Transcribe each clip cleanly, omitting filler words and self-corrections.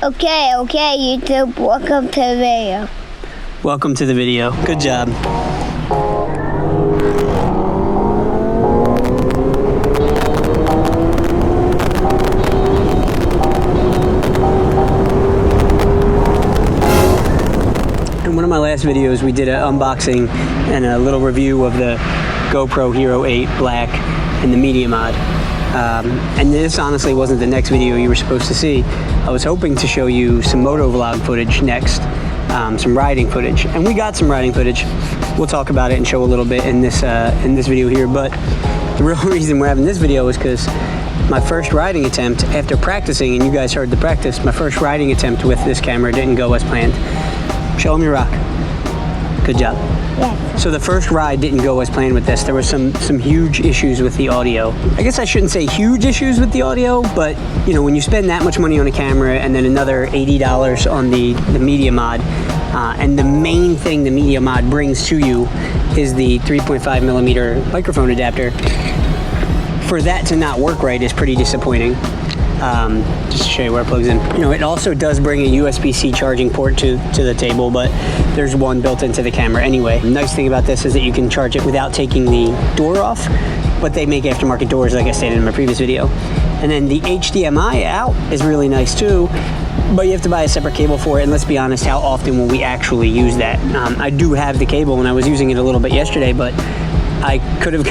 Okay, YouTube, welcome to the video. Welcome to the video. Good job. In one of my last videos, we did an unboxing and a little review of the GoPro Hero 8 Black and the Media Mod. And this honestly wasn't the next video you were supposed to see. I was hoping to show you some Motovlog footage next, some riding footage, and we got some riding footage. We'll talk about it and show a little bit in this video here, but the real reason we're having this video is because my first riding attempt after practicing, and you guys heard the practice, my first riding attempt with this camera didn't go as planned. Show them your rock. Good job. Yes. So the first ride didn't go as planned with this. There were some huge issues with the audio. I guess I shouldn't say huge issues with the audio, but you know, when you spend that much money on a camera and then another $80 on the Media Mod, and the main thing the Media Mod brings to you is the 3.5mm microphone adapter, for that to not work right is pretty disappointing. Just to show you where it plugs in. You know, it also does bring a USB-C charging port to the table, but there's one built into the camera anyway. The nice thing about this is that you can charge it without taking the door off, but they make aftermarket doors, like I stated in my previous video. And then the HDMI out is really nice too, but you have to buy a separate cable for it, and let's be honest, how often will we actually use that? I do have the cable, and I was using it a little bit yesterday, but I could have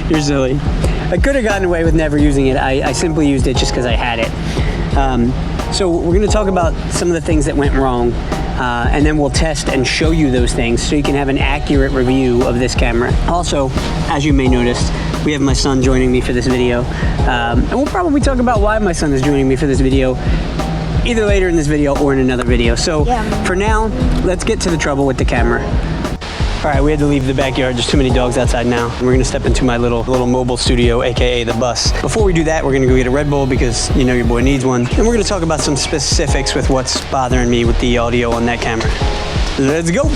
You're silly. I could have gotten away with never using it. I simply used it just because I had it. So we're going to talk about some of the things that went wrong, and then we'll test and show you those things so you can have an accurate review of this camera. Also, as you may notice, we have my son joining me for this video, and we'll probably talk about why my son is joining me for this video either later in this video or in another video. So for now, let's get to the trouble with the camera. All right, we had to leave the backyard. There's too many dogs outside now. We're gonna step into my little mobile studio, AKA the bus. Before we do that, we're gonna go get a Red Bull because you know your boy needs one. And we're gonna talk about some specifics with what's bothering me with the audio on that camera. Let's go.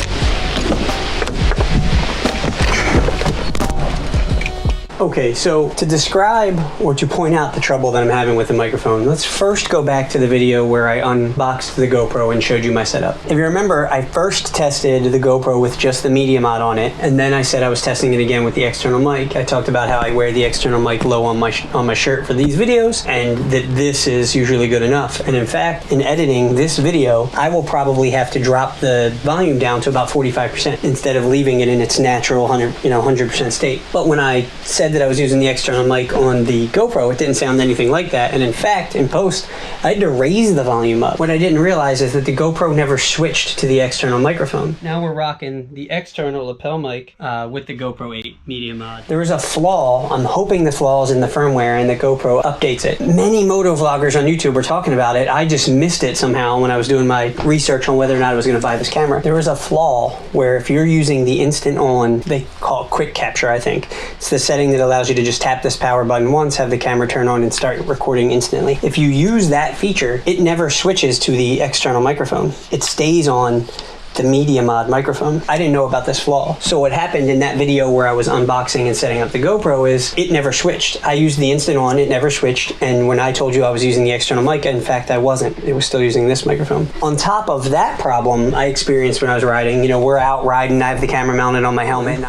Okay, so to describe or to point out the trouble that I'm having with the microphone, let's first go back to the video where I unboxed the GoPro and showed you my setup. If you remember, I first tested the GoPro with just the Media Mod on it, and then I said I was testing it again with the external mic. I talked about how I wear the external mic low on my shirt for these videos, and that this is usually good enough. And in fact, in editing this video, I will probably have to drop the volume down to about 45% instead of leaving it in its natural 100% state. But when I said that I was using the external mic on the GoPro, it didn't sound anything like that, and in fact, in post, I had to raise the volume up. What I didn't realize is that the GoPro never switched to the external microphone. Now we're rocking the external lapel mic with the GoPro 8 Media Mod. There was a flaw. I'm hoping the flaw is in the firmware and the GoPro updates it. Many motovloggers on YouTube were talking about it. I just missed it somehow when I was doing my research on whether or not I was going to buy this camera. There was a flaw where if you're using the instant on, they call it quick capture, I think. It's the setting that allows you to just tap this power button once, have the camera turn on, and start recording instantly. If you use that feature, it never switches to the external microphone. It stays on the Media Mod microphone. I didn't know about this flaw. So what happened in that video where I was unboxing and setting up the GoPro is it never switched. I used the instant on, it never switched, and when I told you I was using the external mic, in fact I wasn't. It was still using this microphone. On top of that problem I experienced when I was riding, you know, we're out riding, I have the camera mounted on my helmet,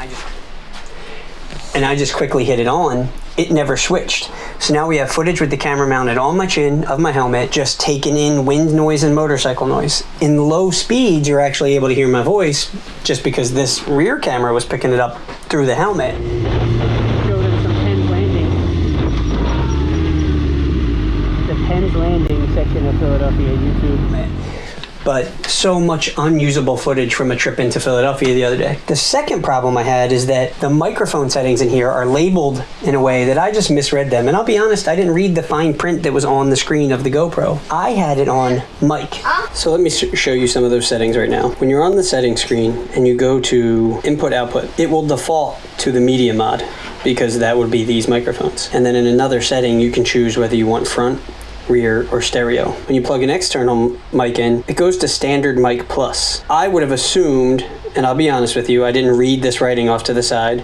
and I just quickly hit it on, it never switched. So now we have footage with the camera mounted on my chin of my helmet, just taking in wind noise and motorcycle noise. In low speeds, you're actually able to hear my voice just because this rear camera was picking it up through the helmet. Go to some Penn's Landing. The Penn's Landing section of Philadelphia YouTube. But so much unusable footage from a trip into Philadelphia the other day. The second problem I had is that the microphone settings in here are labeled in a way that I just misread them. And I'll be honest, I didn't read the fine print that was on the screen of the GoPro. I had it on mic. So let me show you some of those settings right now. When you're on the settings screen and you go to input output, it will default to the Media Mod because that would be these microphones. And then in another setting, you can choose whether you want front, rear, or stereo. When you plug an external mic in, it goes to standard mic plus. I would have assumed, and I'll be honest with you, I didn't read this writing off to the side,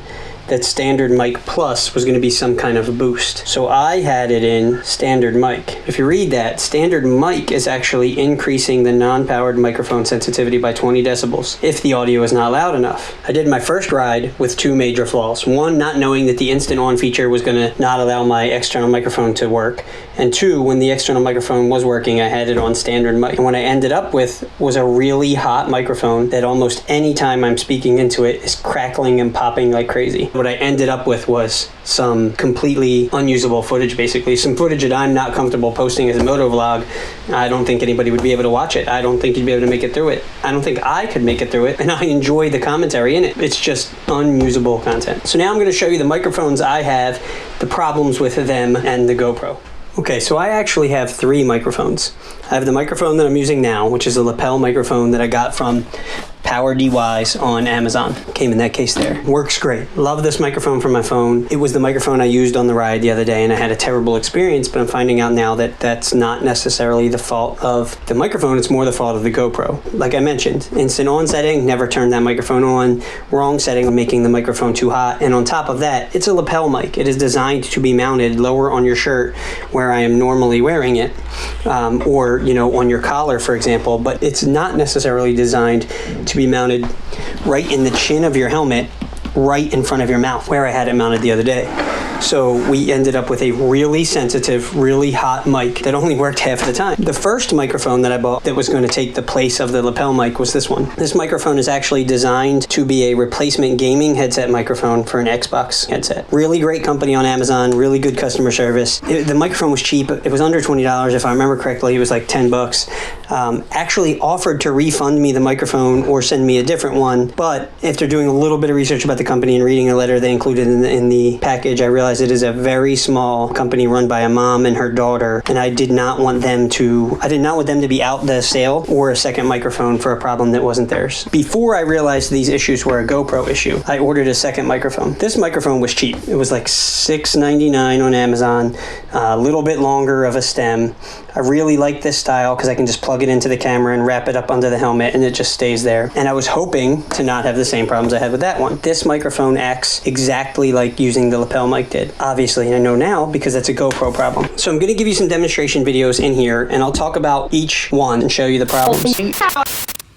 that standard mic plus was going to be some kind of a boost. So I had it in standard mic. If you read that, standard mic is actually increasing the non-powered microphone sensitivity by 20 decibels if the audio is not loud enough. I did my first ride with two major flaws. One, not knowing that the instant on feature was going to not allow my external microphone to work. And two, when the external microphone was working, I had it on standard mic. And what I ended up with was a really hot microphone that almost any time I'm speaking into it is crackling and popping like crazy. What I ended up with was some completely unusable footage, basically. Some footage that I'm not comfortable posting as a motovlog. I don't think anybody would be able to watch it. I don't think you'd be able to make it through it. I don't think I could make it through it. And I enjoy the commentary in it. It's just unusable content. So now I'm going to show you the microphones I have, the problems with them, and the GoPro. Okay, so I actually have three microphones. I have the microphone that I'm using now, which is a lapel microphone that I got from Power DYs on Amazon. Came in that case there. Works great. Love this microphone for my phone. It was the microphone I used on the ride the other day, and I had a terrible experience, but I'm finding out now that that's not necessarily the fault of the microphone. It's more the fault of the GoPro. Like I mentioned, instant on setting, never turned that microphone on. Wrong setting, making the microphone too hot. And on top of that, it's a lapel mic. It is designed to be mounted lower on your shirt where I am normally wearing it, or, you know, on your collar, for example, but it's not necessarily designed to be mounted right in the chin of your helmet, right in front of your mouth, where I had it mounted the other day. So we ended up with a really sensitive, really hot mic that only worked half the time. The first microphone that I bought that was going to take the place of the lapel mic was this one. This microphone is actually designed to be a replacement gaming headset microphone for an Xbox headset. Really great company on Amazon, really good customer service. The microphone was cheap. It was under $20. If I remember correctly, it was like 10 bucks. Actually offered to refund me the microphone or send me a different one, but after doing a little bit of research about the company and reading a letter they included in the package, I realized it is a very small company run by a mom and her daughter, and I did not want them to be out the sale or a second microphone for a problem that wasn't theirs. Before I realized these issues were a GoPro issue, I ordered a second microphone. This microphone was cheap. It was like $6.99 on Amazon, a little bit longer of a stem. I really like this style because I can just plug it into the camera and wrap it up under the helmet and it just stays there. And I was hoping to not have the same problems I had with that one. This microphone acts exactly like using the lapel mic did. Obviously, I know now because that's a GoPro problem. So I'm going to give you some demonstration videos in here and I'll talk about each one and show you the problems.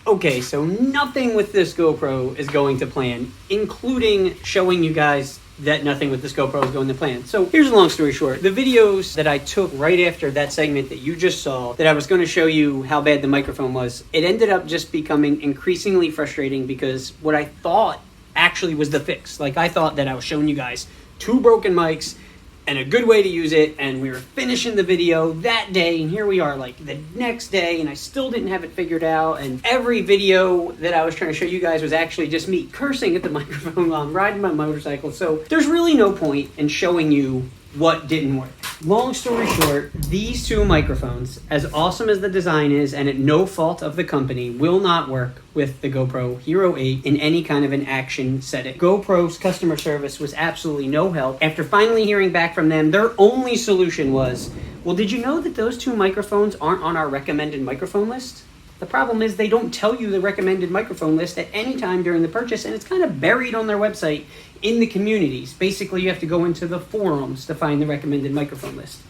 Okay, so nothing with this GoPro is going to plan, including showing you guys that nothing with this GoPro is going to plan. So here's a long story short. The videos that I took right after that segment that you just saw, that I was going to show you how bad the microphone was, it ended up just becoming increasingly frustrating because what I thought actually was the fix. Like, I thought that I was showing you guys two broken mics and a good way to use it, and we were finishing the video that day, and here we are like the next day, and I still didn't have it figured out, and every video that I was trying to show you guys was actually just me cursing at the microphone while I'm riding my motorcycle. So there's really no point in showing you what didn't work. Long story short, these two microphones, as awesome as the design is and at no fault of the company, will not work with the GoPro Hero 8 in any kind of an action setting. GoPro's customer service was absolutely no help. After finally hearing back from them, their only solution was, well, did you know that those two microphones aren't on our recommended microphone list? The problem is they don't tell you the recommended microphone list at any time during the purchase, and it's kind of buried on their website in the communities. Basically, you have to go into the forums to find the recommended microphone list.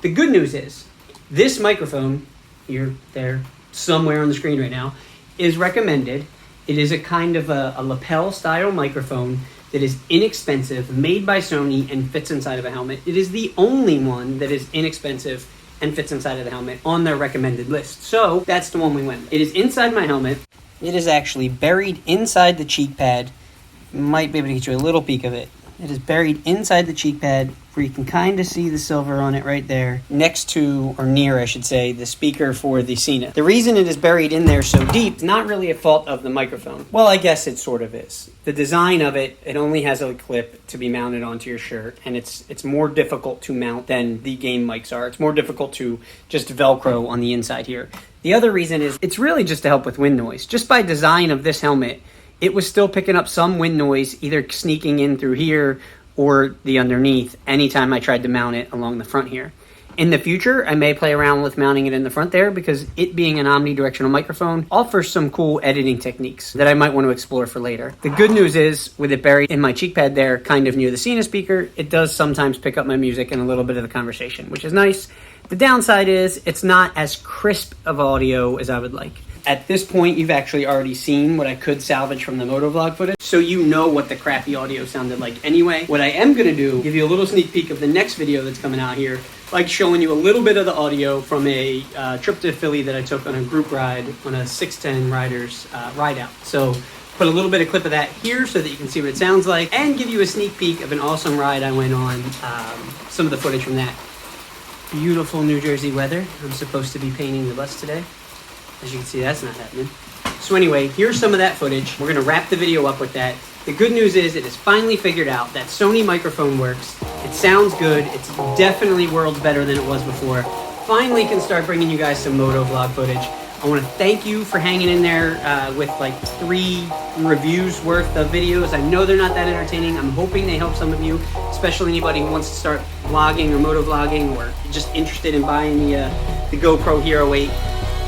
The good news is this microphone, here, there, somewhere on the screen right now, is recommended. It is a kind of a lapel style microphone that is inexpensive, made by Sony, and fits inside of a helmet. It is the only one that is inexpensive and fits inside of the helmet on their recommended list. So that's the one we went with. It is inside my helmet. It is actually buried inside the cheek pad. You might be able to get you a little peek of it. It is buried inside the cheek pad where you can kind of see the silver on it right there, next to, or near, I should say, the speaker for the Cena. The reason it is buried in there so deep is not really a fault of the microphone. Well, I guess it sort of is. The design of it, it only has a clip to be mounted onto your shirt, and it's more difficult to mount than the game mics are. It's more difficult to just Velcro on the inside here. The other reason is it's really just to help with wind noise. Just by design of this helmet, it was still picking up some wind noise, either sneaking in through here or the underneath, anytime I tried to mount it along the front here. In the future, I may play around with mounting it in the front there because it being an omnidirectional microphone offers some cool editing techniques that I might want to explore for later. The good news is, with it buried in my cheek pad there, kind of near the Sena speaker, it does sometimes pick up my music and a little bit of the conversation, which is nice. The downside is it's not as crisp of audio as I would like. At this point, you've actually already seen what I could salvage from the Motovlog footage, so you know what the crappy audio sounded like anyway. What I am going to do, give you a little sneak peek of the next video that's coming out here, like showing you a little bit of the audio from a trip to Philly that I took on a group ride on a 610 riders ride out. So put a little bit of clip of that here so that you can see what it sounds like, and give you a sneak peek of an awesome ride I went on, some of the footage from that. Beautiful New Jersey weather. I'm supposed to be painting the bus today. As you can see, that's not happening. So anyway, here's some of that footage. We're going to wrap the video up with that. The good news is it is finally figured out that Sony microphone works. It sounds good. It's definitely worlds better than it was before. Finally can start bringing you guys some Motovlog footage. I want to thank you for hanging in there with like 3 reviews worth of videos. I know they're not that entertaining. I'm hoping they help some of you, especially anybody who wants to start vlogging or motovlogging or just interested in buying the GoPro Hero 8.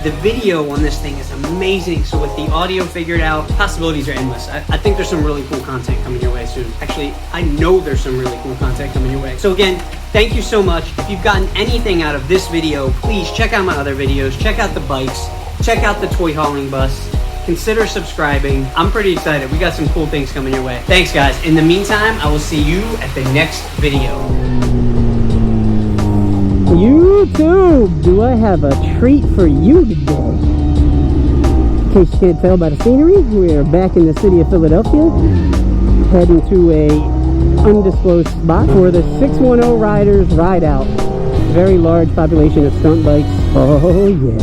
The video on this thing is amazing, so with the audio figured out, possibilities are endless. I think there's some really cool content coming your way soon. Actually, I know there's some really cool content coming your way. So again, thank you so much. If you've gotten anything out of this video, please check out my other videos, check out the bikes, check out the toy hauling bus, consider subscribing. I'm pretty excited. We got some cool things coming your way. Thanks guys. In the meantime, I will see you at the next video. YouTube, do I have a treat for you today? In case you can't tell by the scenery, we're back in the city of Philadelphia, heading to a undisclosed spot for the 610 Riders Ride Out. Very large population of stunt bikes. Oh yes.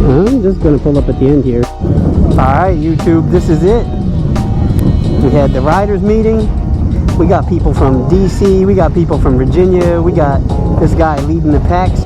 I'm just gonna pull up at the end here. Alright YouTube, this is it. We had the riders meeting. We got people from DC, we got people from Virginia, we got this guy leading the packs.